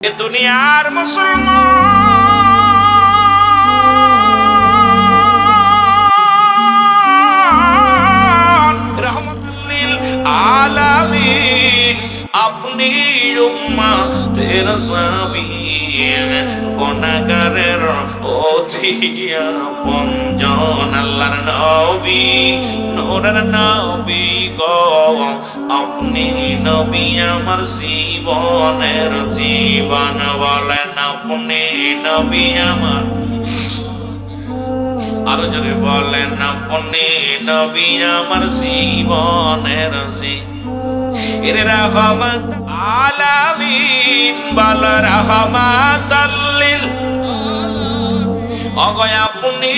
এ দুনিয়ার মুসলমান রহমতুল্লিল আলামিন আপনি উম্মতের সাবিন গুনাহগারের অতি আপনজন আল্লাহর নবী নূরের নবী গো আপনি নবী আমার জীবনের জীবন বলেন আপনি নবী আমার আরো জোরে বলেন আপনি নবী আমার জীবনের জীবন রহমত আলামিন বল রহমাতাল্লিল অগয় আপনি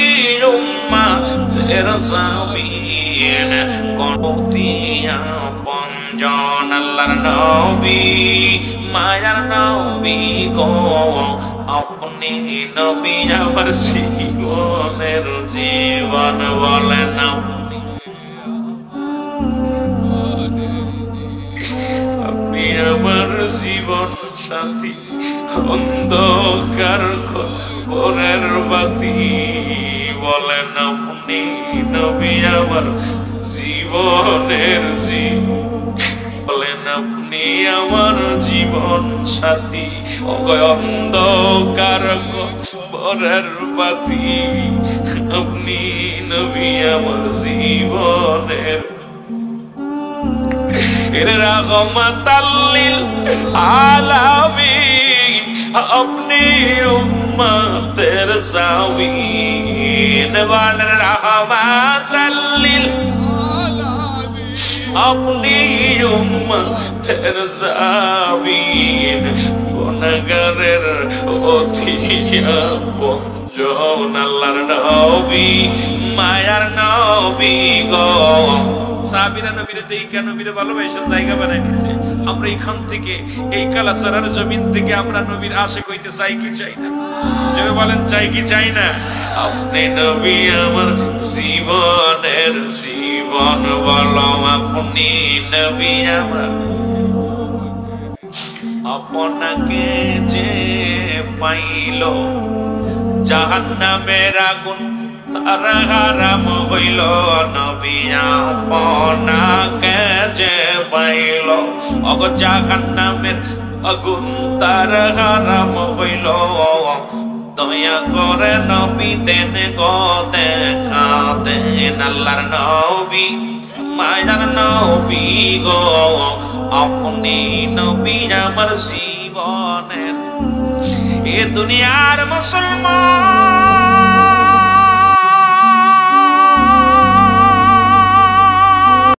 উম্মতের সাবিন কোতিয়া পঞ্জন আল্লাহর নবী মায়ার নবী গো আপনি নবী আমার জীবনের জীবন বলেন আপনি আমার জীবন সাথী অন্ধকার কবরের বাতি বলেন আপনি নবী আমার জীবনের বলেন আপনি আমার জীবন সাথী অন্ধকার কবরের বাতি আপনি নবী আমার জীবনের রহমতাল্লিল আলামিন আপনি উম্মতের সাবিন বলেন রহমতাল্লিল আপনি উম্মতের সাবিন গুনাহগারের অতি আপনজন আল্লাহর নবী মায়ার নবী গো সাবিরা নবীরে দেইকা নবীরে ভালোবাসা জায়গা বানাই দিয়েছে। আমরা এখান থেকে এই কালাসারার জমিন থেকে আমরা নবীর আশিক হইতে চাই কি চাই না? যদি বলেন চাই কি চাই না? আপনি নবী আমার জীবনের জীবন বলো আপনি নবী আমার আপনাকে যে পাইল জাহান্নামের আগুন তার হারাম হইল নবী আপনাকে যে পাইল অগ জাহান্নামের আগুন তার হারাম হইল দয়া করে নবী দেন গো দেখা দেন আল্লাহর নবী মায়ার নবী গো আপনি নবী আমার জীবনের এ দুনিয়ার মুসলমান